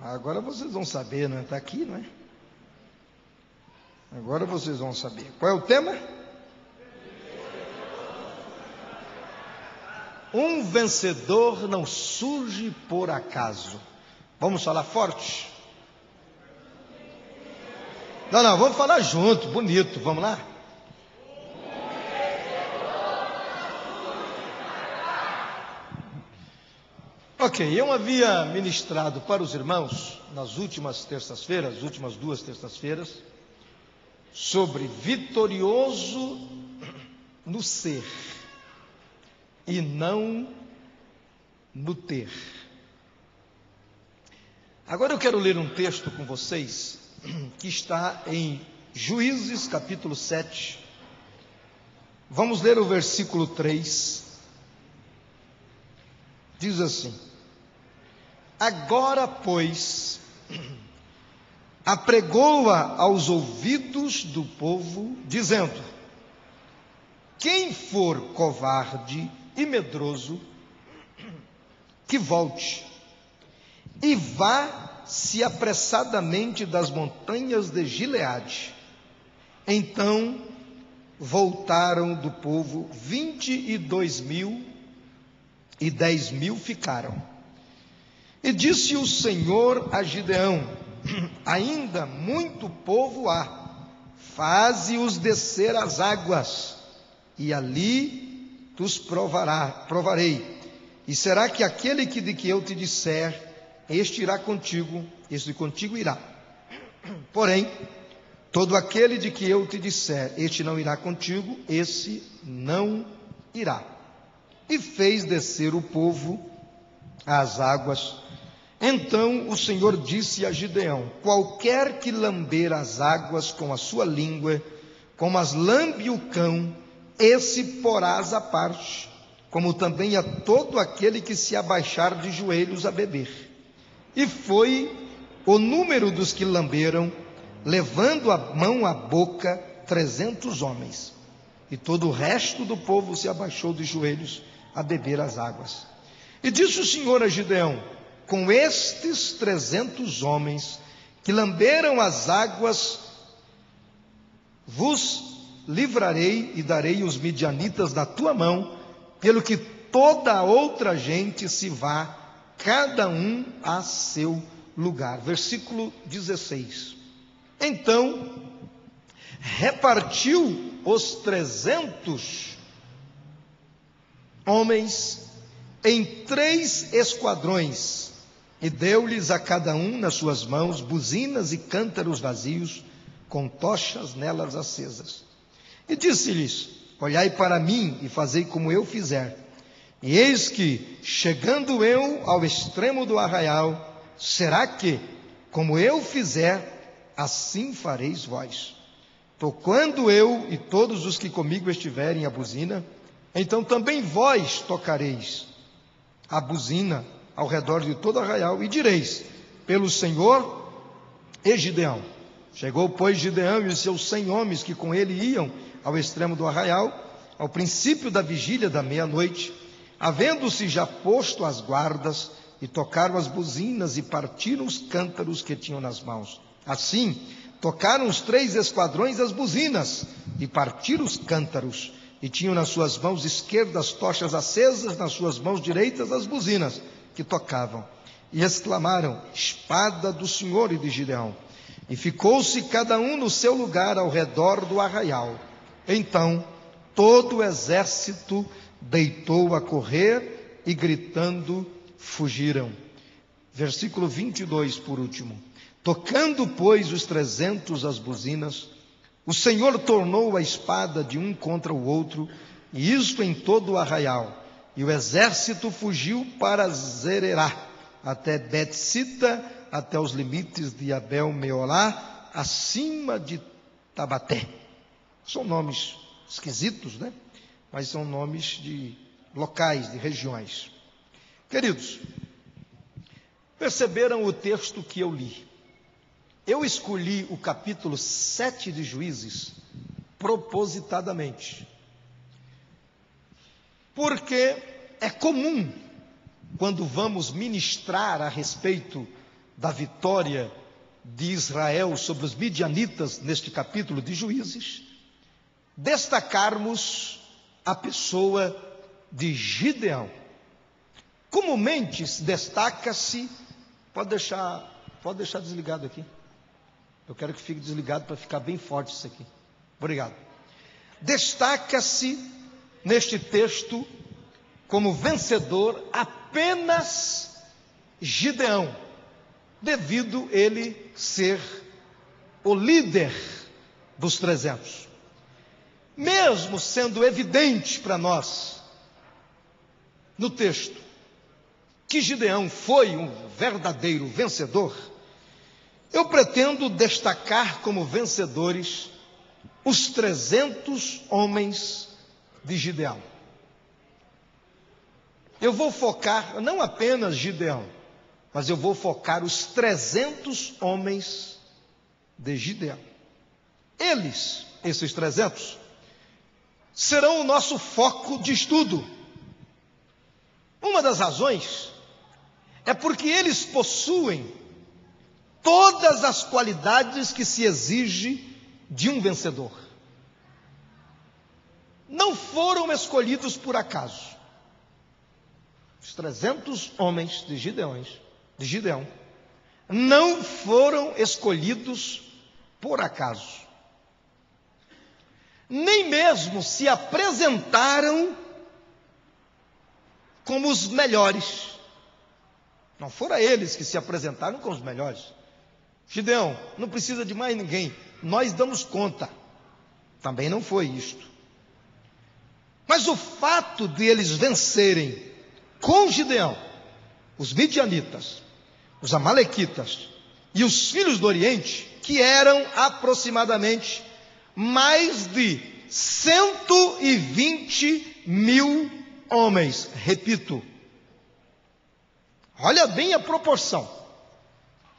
Agora vocês vão saber, não é? Está aqui, não é? Agora vocês vão saber. Qual é o tema? Um vencedor não surge por acaso. Vamos falar forte? Não, vamos falar junto, bonito, vamos lá? Ok, eu havia ministrado para os irmãos, nas últimas terças-feiras, as últimas 2 terças-feiras, sobre vitorioso no ser e não no ter. Agora eu quero ler um texto com vocês, que está em Juízes capítulo 7. Vamos ler o versículo 3. Diz assim: agora, pois, apregou-a aos ouvidos do povo, dizendo: quem for covarde e medroso, que volte e vá-se apressadamente das montanhas de Gileade. Então voltaram do povo 22.000, e 10.000 ficaram. E disse o Senhor a Gideão: ainda muito povo há, faze-os descer às águas, e ali os provarei. E será que aquele de que eu te disser, este irá contigo, este contigo irá. Porém, todo aquele de que eu te disser, este não irá contigo, esse não irá. E fez descer o povo às águas. Então o Senhor disse a Gideão: qualquer que lamber as águas com a sua língua, como as lambe o cão, esse porás à parte, como também a todo aquele que se abaixar de joelhos a beber. E foi o número dos que lamberam, levando a mão à boca, 300 homens. E todo o resto do povo se abaixou de joelhos a beber as águas. E disse o Senhor a Gideão: com estes 300 homens que lamberam as águas, vos livrarei e darei os midianitas na tua mão, pelo que toda a outra gente se vá, cada um a seu lugar. Versículo 16. Então repartiu os 300 homens em 3 esquadrões, e deu-lhes a cada um nas suas mãos buzinas e cântaros vazios, com tochas nelas acesas. E disse-lhes: olhai para mim e fazei como eu fizer. E eis que, chegando eu ao extremo do arraial, será que, como eu fizer, assim fareis vós. Tocando eu e todos os que comigo estiverem a buzina, então também vós tocareis a buzina ao redor de todo o arraial, e direis: pelo Senhor e Gideão. Chegou, pois, Gideão e os seus 100 homens que com ele iam ao extremo do arraial, ao princípio da vigília da meia-noite, havendo-se já posto as guardas, e tocaram as buzinas e partiram os cântaros que tinham nas mãos. Assim, tocaram os 3 esquadrões as buzinas, e partiram os cântaros, e tinham nas suas mãos esquerdas tochas acesas, nas suas mãos direitas as buzinas que tocavam. E exclamaram: espada do Senhor e de Gideão. E ficou-se cada um no seu lugar ao redor do arraial. Então todo o exército deitou a correr, e gritando fugiram. Versículo 22 por último. Tocando, pois, os 300 as buzinas, o Senhor tornou a espada de um contra o outro, e isto em todo o arraial. E o exército fugiu para Zererá, até Bet-sita, até os limites de Abel-meolá, acima de Tabaté. São nomes esquisitos, né? Mas são nomes de locais, de regiões. Queridos, perceberam o texto que eu li? Eu escolhi o capítulo 7 de Juízes propositadamente, porque é comum, quando vamos ministrar a respeito da vitória de Israel sobre os midianitas neste capítulo de Juízes, destacarmos a pessoa de Gideão. Comumente destaca-se, pode deixar desligado aqui. Eu quero que fique desligado para ficar bem forte isso aqui. Obrigado. Destaca-se neste texto como vencedor apenas Gideão, devido ele ser o líder dos 300. Mesmo sendo evidente para nós, no texto, que Gideão foi um verdadeiro vencedor, eu pretendo destacar como vencedores os 300 homens de Gideão. Eu vou focar não apenas Gideão, mas eu vou focar os 300 homens de Gideão. Eles, esses 300, serão o nosso foco de estudo. Uma das razões é porque eles possuem todas as qualidades que se exige de um vencedor. Não foram escolhidos por acaso. Os 300 homens de Gideão não foram escolhidos por acaso. Nem mesmo se apresentaram como os melhores. Não foram eles que se apresentaram como os melhores. Gideão, não precisa de mais ninguém, nós damos conta. Também não foi isto. Mas o fato de eles vencerem com Gideão os midianitas, os amalequitas e os filhos do Oriente, que eram aproximadamente mais de 120 mil homens. Repito, olha bem a proporção.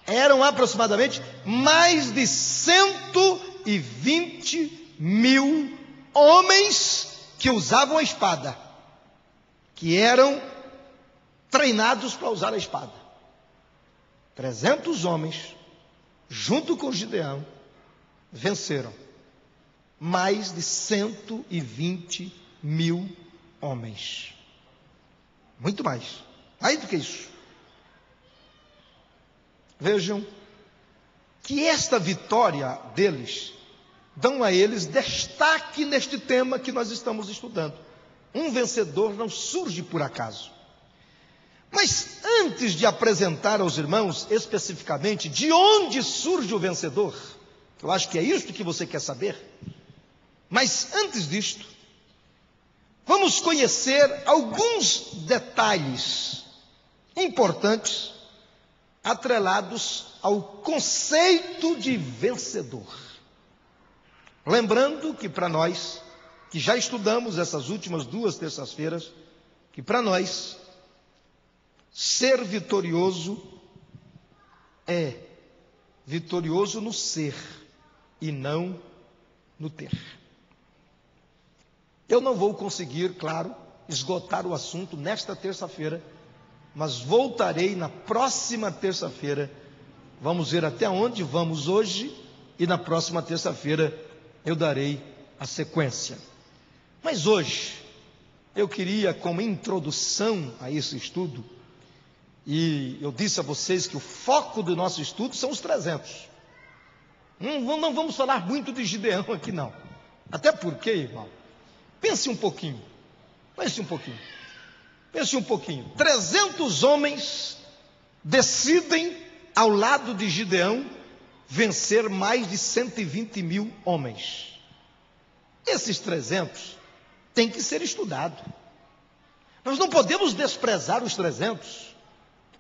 Eram aproximadamente mais de 120 mil homens que usavam a espada, que eram treinados para usar a espada. 300 homens, junto com Gideão, venceram mais de 120 mil homens. Muito mais do que isso. Vejam que esta vitória deles dão a eles destaque neste tema que nós estamos estudando. Um vencedor não surge por acaso. Mas antes de apresentar aos irmãos especificamente de onde surge o vencedor, eu acho que é isto que você quer saber, mas antes disto, vamos conhecer alguns detalhes importantes atrelados ao conceito de vencedor. Lembrando que para nós, que já estudamos essas últimas 2 terças-feiras, que para nós, ser vitorioso é vitorioso no ser e não no ter. Eu não vou conseguir, claro, esgotar o assunto nesta terça-feira, mas voltarei na próxima terça-feira. Vamos ver até onde vamos hoje e na próxima terça-feira eu darei a sequência. Mas hoje eu queria, como introdução a esse estudo, e eu disse a vocês que o foco do nosso estudo são os 300. Não vamos falar muito de Gideão aqui não. Até porque, irmão, pense um pouquinho. 300 homens decidem, ao lado de Gideão, vencer mais de 120 mil homens. Esses 300 têm que ser estudados. Nós não podemos desprezar os 300.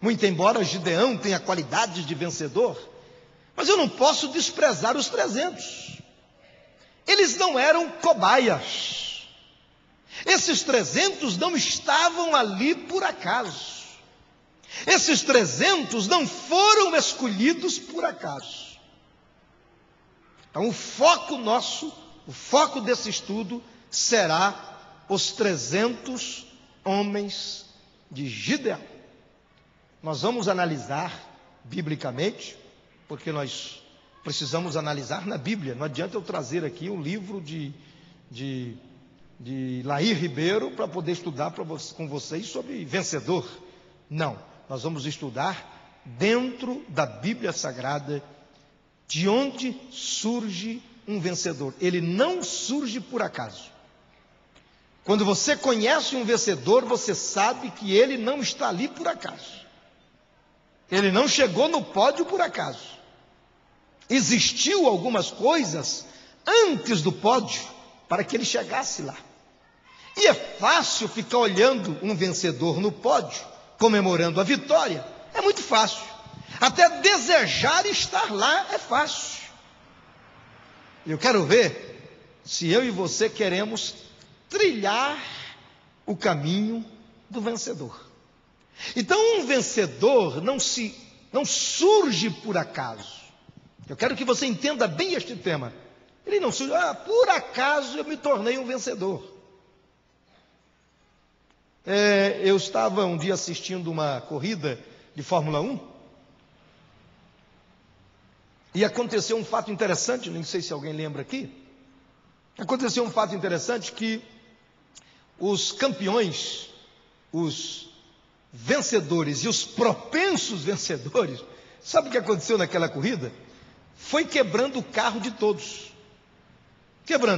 Muito embora Gideão tenha qualidades de vencedor, mas eu não posso desprezar os 300. Eles não eram cobaias. Esses 300 não estavam ali por acaso. Esses 300 não foram escolhidos por acaso. Então o foco nosso, o foco desse estudo será os 300 homens de Gideão. Nós vamos analisar biblicamente, porque nós precisamos analisar na Bíblia. Não adianta eu trazer aqui um livro de Laí Ribeiro para poder estudar com vocês sobre vencedor. Não, nós vamos estudar dentro da Bíblia Sagrada de onde surge um vencedor. Ele não surge por acaso. Quando você conhece um vencedor, você sabe que ele não está ali por acaso. Ele não chegou no pódio por acaso. Existiu algumas coisas antes do pódio para que ele chegasse lá. E é fácil ficar olhando um vencedor no pódio, comemorando a vitória. É muito fácil. Até desejar estar lá é fácil. Eu quero ver se eu e você queremos trilhar o caminho do vencedor. Então, um vencedor não surge por acaso. Eu quero que você entenda bem este tema. Ele não surge, por acaso eu me tornei um vencedor. Eu estava um dia assistindo uma corrida de Fórmula 1 e aconteceu um fato interessante, não sei se alguém lembra aqui. Aconteceu um fato interessante que os campeões, os vencedores e os propensos vencedores, sabe o que aconteceu naquela corrida? Foi quebrando o carro de todos. Quebrou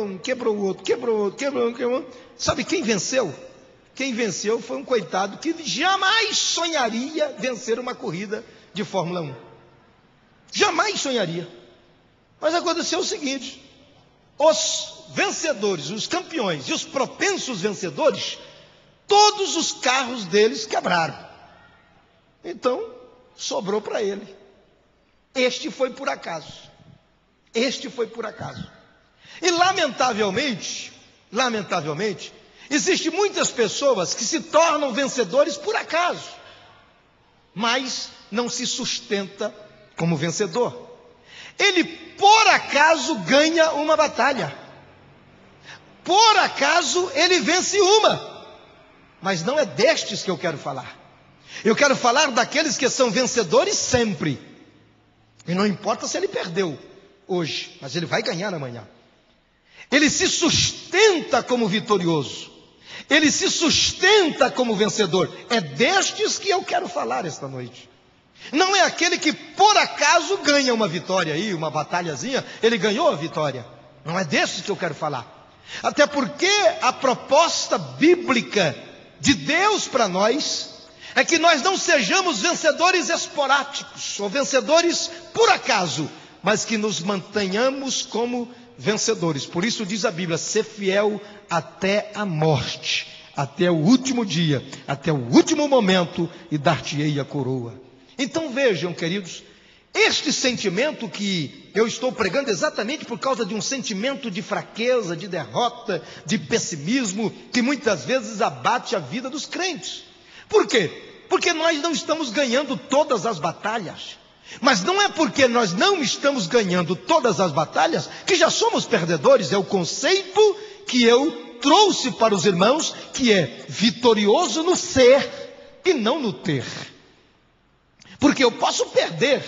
um, quebrou o outro, quebrou outro, quebrou um, quebrou outro. Sabe quem venceu? Quem venceu foi um coitado que jamais sonharia vencer uma corrida de Fórmula 1. Jamais sonharia. Mas aconteceu o seguinte: os vencedores, os campeões e os propensos vencedores, todos os carros deles quebraram. Então, sobrou para ele. Este foi por acaso. Este foi por acaso. E lamentavelmente, existem muitas pessoas que se tornam vencedores por acaso, mas não se sustenta como vencedor. Ele por acaso ganha uma batalha. Por acaso ele vence uma. Mas não é destes que eu quero falar. Eu quero falar daqueles que são vencedores sempre. E não importa se ele perdeu hoje, mas ele vai ganhar amanhã. Ele se sustenta como vitorioso. Ele se sustenta como vencedor. É destes que eu quero falar esta noite. Não é aquele que por acaso ganha uma vitória aí, uma batalhazinha, ele ganhou a vitória. Não é destes que eu quero falar. Até porque a proposta bíblica de Deus para nós é que nós não sejamos vencedores esporádicos ou vencedores por acaso, mas que nos mantenhamos como vencedores. Por isso diz a Bíblia: ser fiel até a morte, até o último dia, até o último momento, e dar-te-ei a coroa. Então vejam, queridos, este sentimento que eu estou pregando exatamente por causa de um sentimento de fraqueza, de derrota, de pessimismo, que muitas vezes abate a vida dos crentes. Por quê? Porque nós não estamos ganhando todas as batalhas. Mas não é porque nós não estamos ganhando todas as batalhas que já somos perdedores. É o conceito que eu trouxe para os irmãos, que é vitorioso no ser e não no ter. Porque eu posso perder,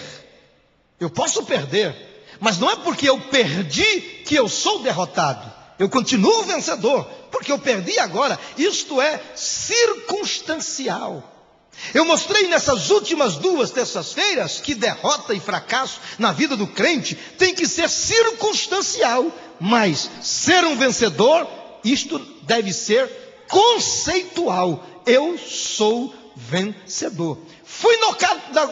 mas não é porque eu perdi que eu sou derrotado. Eu continuo vencedor, porque eu perdi agora. Isto é circunstancial. Eu mostrei nessas últimas 2 terças-feiras que derrota e fracasso na vida do crente tem que ser circunstancial, mas ser um vencedor, isto deve ser conceitual. Eu sou vencedor. Fui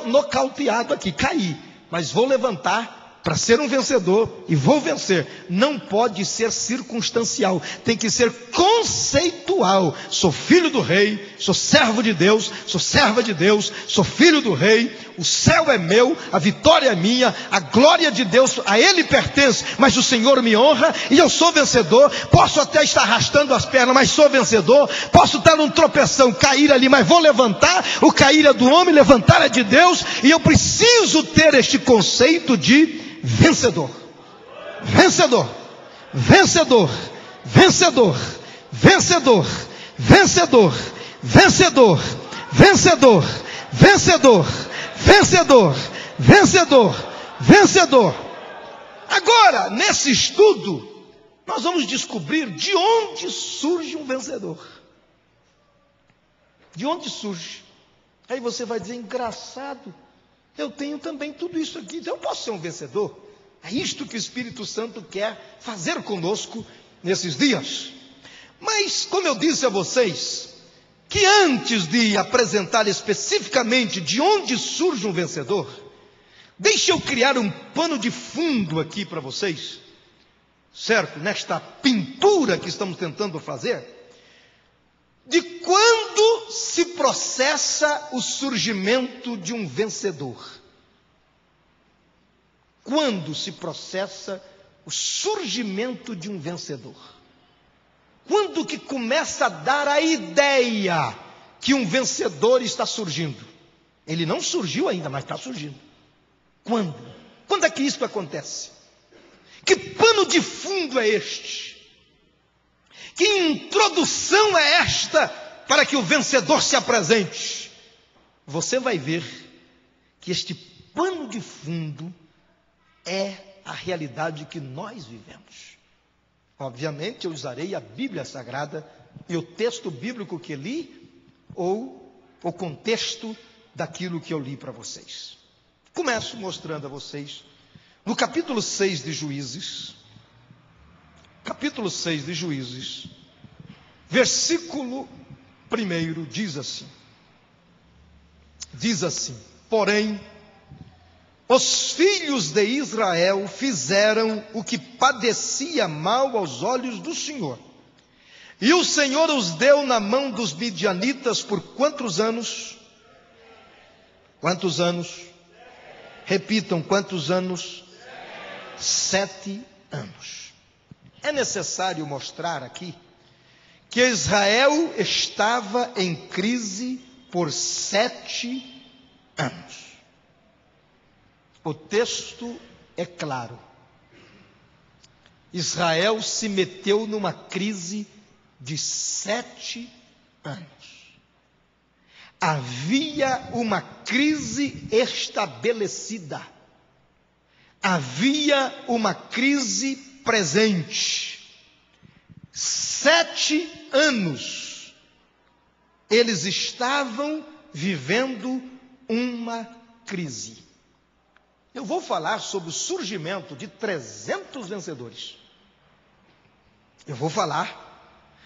nocauteado aqui, caí, mas vou levantar para ser um vencedor e vou vencer. Não pode ser circunstancial, tem que ser conceitual. Sou filho do rei, sou servo de Deus, sou serva de Deus, sou filho do rei, o céu é meu, a vitória é minha, a glória de Deus a Ele pertence, mas o Senhor me honra e eu sou vencedor. Posso até estar arrastando as pernas, mas sou vencedor. Posso estar num tropeção, cair ali, mas vou levantar. O cair é do homem, levantar é de Deus, e eu preciso ter este conceito de vencedor, vencedor, vencedor, vencedor, vencedor, vencedor, vencedor, vencedor, vencedor, vencedor, vencedor, vencedor. Agora, nesse estudo, nós vamos descobrir de onde surge um vencedor. De onde surge? Aí você vai dizer, engraçado, eu tenho também tudo isso aqui, então eu posso ser um vencedor. É isto que o Espírito Santo quer fazer conosco nesses dias. Mas, como eu disse a vocês, que antes de apresentar especificamente de onde surge um vencedor, deixe eu criar um pano de fundo aqui para vocês, certo? Nesta pintura que estamos tentando fazer, de quando se processa o surgimento de um vencedor. Quando se processa o surgimento de um vencedor? Quando que começa a dar a ideia que um vencedor está surgindo? Ele não surgiu ainda, mas está surgindo. Quando? Quando é que isso acontece? Que pano de fundo é este? Que introdução é esta para que o vencedor se apresente? Você vai ver que este pano de fundo é a realidade que nós vivemos. Obviamente eu usarei a Bíblia Sagrada e o texto bíblico que li, ou o contexto daquilo que eu li para vocês. Começo mostrando a vocês, no capítulo 6 de Juízes, versículo 1, diz assim, porém, os filhos de Israel fizeram o que padecia mal aos olhos do Senhor. E o Senhor os deu na mão dos midianitas por quantos anos? Quantos anos? Repitam, quantos anos? 7 anos. É necessário mostrar aqui que Israel estava em crise por 7 anos. O texto é claro. Israel se meteu numa crise de 7 anos. Havia uma crise estabelecida. Havia uma crise presente. 7 anos. Eles estavam vivendo uma crise. Eu vou falar sobre o surgimento de 300 vencedores. Eu vou falar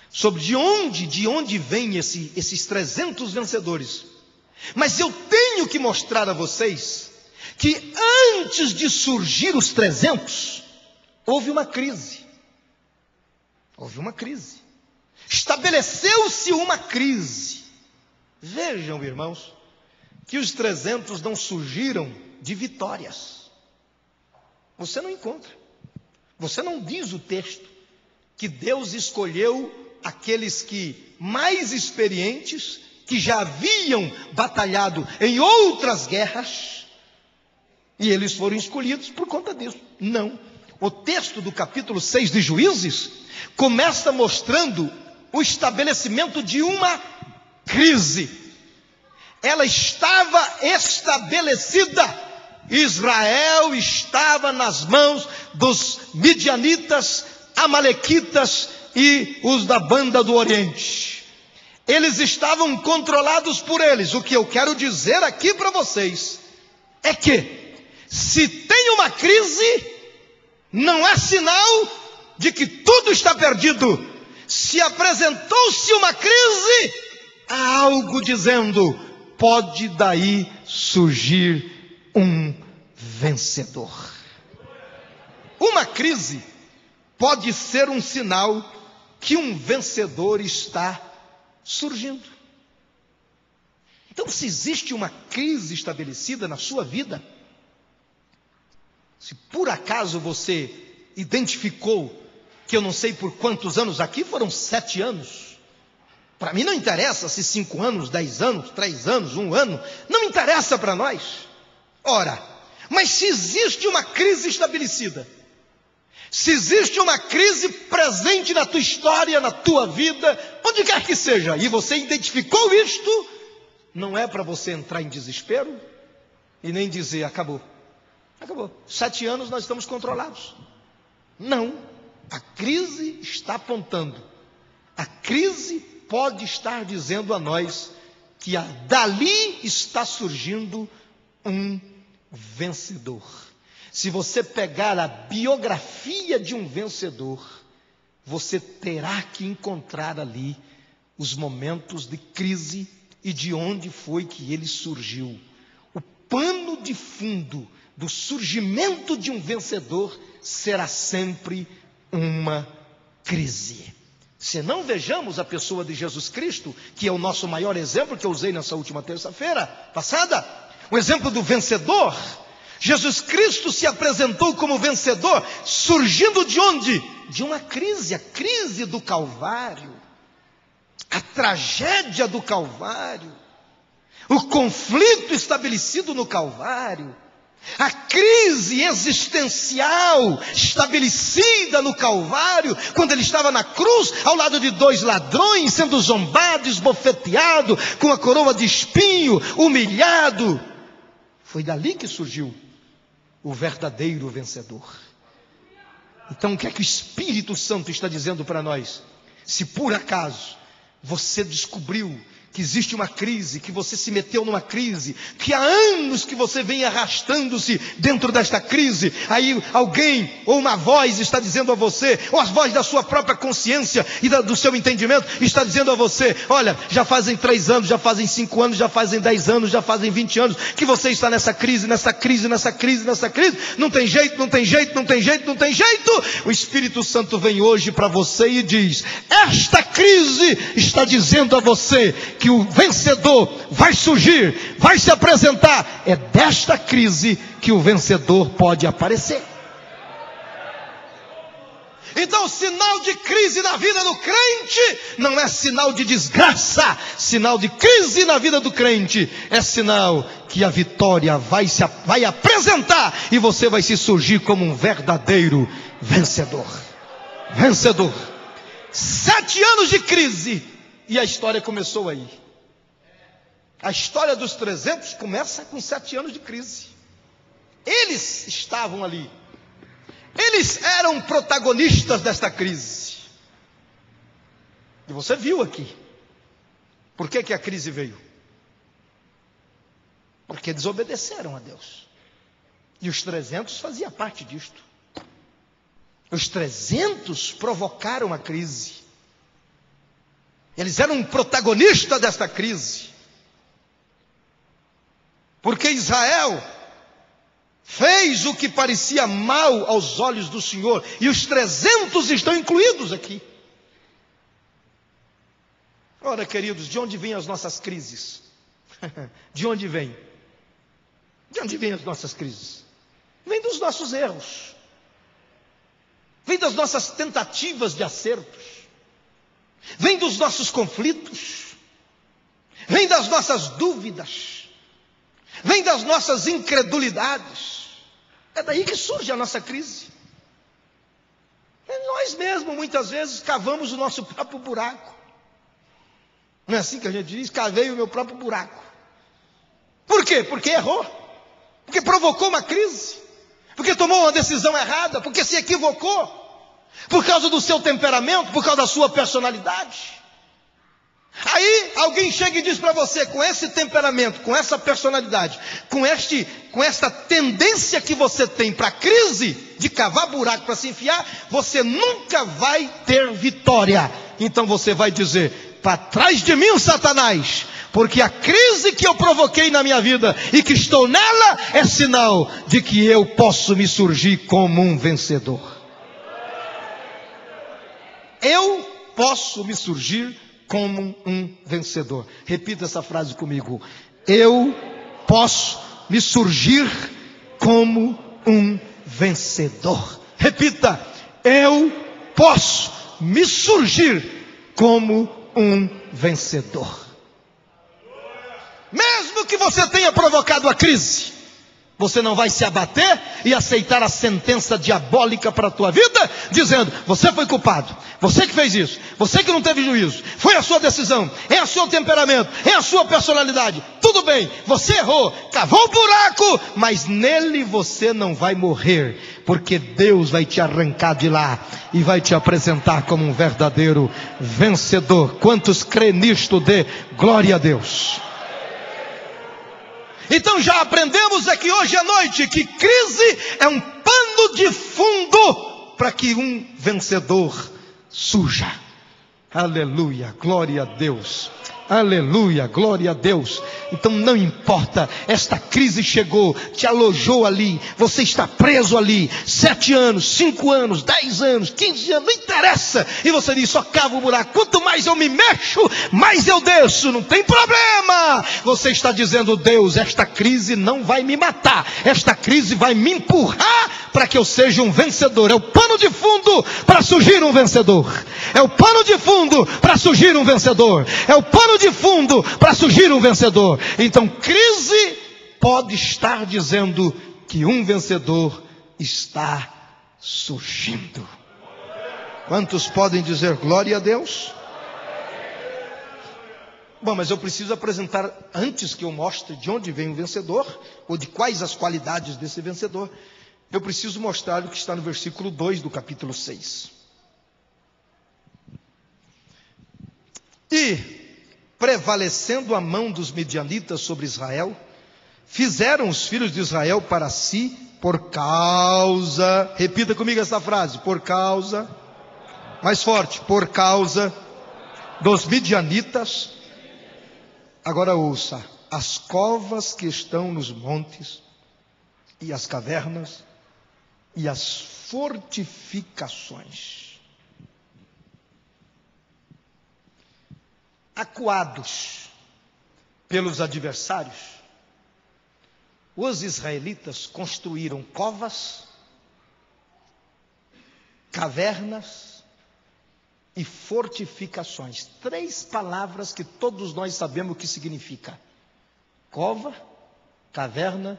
sobre de onde vêm esses 300 vencedores. Mas eu tenho que mostrar a vocês que antes de surgir os 300, houve uma crise. Houve uma crise. Estabeleceu-se uma crise. Vejam, irmãos, que os 300 não surgiram de vitórias. Você não encontra. Você não diz o texto que Deus escolheu aqueles que mais experientes, que já haviam batalhado em outras guerras, e eles foram escolhidos por conta disso. Não. O texto do capítulo 6 de Juízes começa mostrando o estabelecimento de uma crise. Ela estava estabelecida. Israel estava nas mãos dos midianitas, amalequitas e os da banda do Oriente. Eles estavam controlados por eles. O que eu quero dizer aqui para vocês é que, se tem uma crise, não é sinal de que tudo está perdido. Se apresentou-se uma crise, há algo dizendo, pode daí surgir um vencedor. Uma crise pode ser um sinal que um vencedor está surgindo. Então, se existe uma crise estabelecida na sua vida, se por acaso você identificou que eu não sei por quantos anos, aqui foram 7 anos, para mim não interessa se 5 anos, 10 anos, 3 anos, 1 ano, não interessa para nós. Ora, mas se existe uma crise estabelecida, se existe uma crise presente na tua história, na tua vida, onde quer que seja, e você identificou isto, não é para você entrar em desespero, e nem dizer, acabou. Acabou. 7 anos nós estamos controlados. Não. A crise está apontando. A crise pode estar dizendo a nós que dali está surgindo um vencedor. Se você pegar a biografia de um vencedor, você terá que encontrar ali os momentos de crise e de onde foi que ele surgiu. O pano de fundo do surgimento de um vencedor será sempre uma crise. Se não vejamos a pessoa de Jesus Cristo, que é o nosso maior exemplo, que eu usei nessa última terça-feira passada, o exemplo do vencedor. Jesus Cristo se apresentou como vencedor, surgindo de onde? De uma crise, a crise do Calvário, a tragédia do Calvário, o conflito estabelecido no Calvário, a crise existencial estabelecida no Calvário, quando ele estava na cruz, ao lado de 2 ladrões, sendo zombado, esbofeteado, com a coroa de espinho, humilhado. Foi dali que surgiu o verdadeiro vencedor. Então, o que é que o Espírito Santo está dizendo para nós? Se por acaso você descobriu que existe uma crise, que você se meteu numa crise, que há anos que você vem arrastando-se dentro desta crise, aí alguém ou uma voz está dizendo a você, ou as vozes da sua própria consciência e do seu entendimento está dizendo a você, olha, já fazem 3 anos, já fazem 5 anos, já fazem 10 anos, já fazem 20 anos, que você está nessa crise, não tem jeito, não tem jeito, não tem jeito, não tem jeito. O Espírito Santo vem hoje para você e diz, esta crise está dizendo a você que o vencedor vai surgir, vai se apresentar. É desta crise que o vencedor pode aparecer. Então, sinal de crise na vida do crente não é sinal de desgraça. Sinal de crise na vida do crente é sinal que a vitória vai apresentar e você vai se surgir como um verdadeiro vencedor. Vencedor. 7 anos de crise e a história começou aí. A história dos 300 começa com 7 anos de crise. Eles estavam ali. Eles eram protagonistas desta crise. E você viu aqui. Por que a crise veio? Porque desobedeceram a Deus. E os 300 faziam parte disto. Os 300 provocaram a crise. Eles eram protagonistas desta crise. Porque Israel fez o que parecia mal aos olhos do Senhor. E os 300 estão incluídos aqui. Ora, queridos, de onde vêm as nossas crises? De onde vêm? De onde vêm as nossas crises? Vem dos nossos erros. Vem das nossas tentativas de acertos. Vem dos nossos conflitos. Vem das nossas dúvidas. Vem das nossas incredulidades. É daí que surge a nossa crise. Nós mesmos, muitas vezes, cavamos o nosso próprio buraco. Não é assim que a gente diz? Cavei o meu próprio buraco. Por quê? Porque errou. Porque provocou uma crise. Porque tomou uma decisão errada. Porque se equivocou. Por causa do seu temperamento. Por causa da sua personalidade. Aí alguém chega e diz para você, com esse temperamento, com essa personalidade, com esta tendência que você tem para a crise, de cavar buraco para se enfiar, você nunca vai ter vitória. Então você vai dizer, para trás de mim, Satanás, porque a crise que eu provoquei na minha vida e que estou nela é sinal de que eu posso me surgir como um vencedor. Eu posso me surgir como um vencedor. Repita essa frase comigo. Eu posso me surgir como um vencedor. Repita. Eu posso me surgir como um vencedor. Mesmo que você tenha provocado a crise. Você não vai se abater e aceitar a sentença diabólica para a tua vida, dizendo: você foi culpado, você que fez isso, você que não teve juízo, foi a sua decisão, é o seu temperamento, é a sua personalidade. Tudo bem, você errou, cavou um buraco, mas nele você não vai morrer, porque Deus vai te arrancar de lá e vai te apresentar como um verdadeiro vencedor. Quantos crê nisto? Dê glória a Deus. Então já aprendemos aqui hoje à noite que crise é um pano de fundo para que um vencedor surja. Aleluia, glória a Deus. Aleluia, glória a Deus. Então não importa, esta crise chegou, te alojou ali, você está preso ali, 7 anos, 5 anos, 10 anos, 15 anos, não interessa. E você diz: só cava o buraco, quanto mais eu me mexo, mais eu desço, não tem problema. Você está dizendo: Deus, esta crise não vai me matar, esta crise vai me empurrar para que eu seja um vencedor. É o pano de fundo para surgir um vencedor. É o pano de fundo para surgir um vencedor. É o pano de fundo para surgir um vencedor. Então crise pode estar dizendo que um vencedor está surgindo. Quantos podem dizer glória a Deus? Bom, mas eu preciso apresentar, antes que eu mostre de onde vem o vencedor, ou de quais as qualidades desse vencedor, eu preciso mostrar o que está no versículo 2 do capítulo 6. E, prevalecendo a mão dos midianitas sobre Israel, fizeram os filhos de Israel para si por causa, repita comigo essa frase, por causa, mais forte, por causa dos midianitas. Agora ouça: as covas que estão nos montes, e as cavernas, e as fortificações. Acuados pelos adversários, os israelitas construíram covas, cavernas e fortificações. 3 palavras que todos nós sabemos o que significa: cova, caverna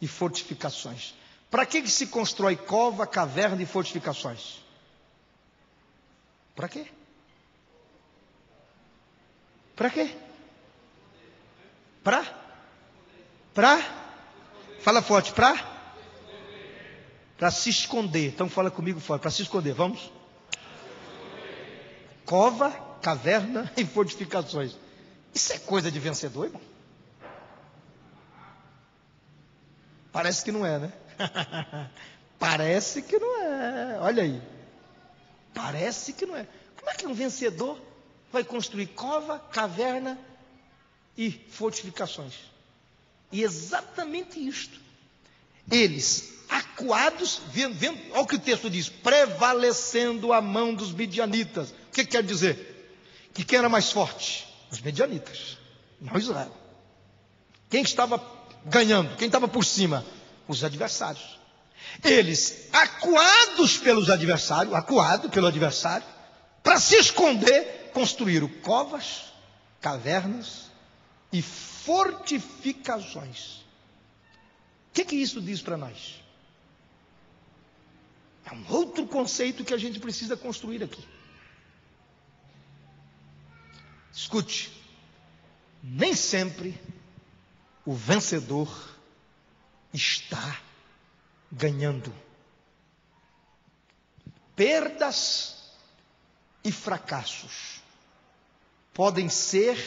e fortificações. Para que se constrói cova, caverna e fortificações? Para quê? Para quê? Fala forte, para se esconder. Então fala comigo forte, para se esconder, vamos? Cova, caverna e fortificações. Isso é coisa de vencedor, irmão? Parece que não é, né? Parece que não é. Olha aí. Parece que não é. Como é que um vencedor vai construir cova, caverna e fortificações? E exatamente isto. Eles, acuados, vendo, olha o que o texto diz: prevalecendo a mão dos midianitas. O que quer dizer? Que quem era mais forte? Os midianitas, não Israel. Quem estava ganhando? Quem estava por cima? Os adversários. Eles, acuados pelos adversários, acuado pelo adversário, para se esconder, construíram covas, cavernas e fortificações. O que isso diz para nós? É um outro conceito que a gente precisa construir aqui. Escute, nem sempre o vencedor está ganhando. Perdas e fracassos podem ser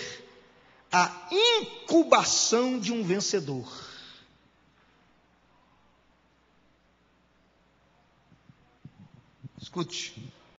a incubação de um vencedor. Escute,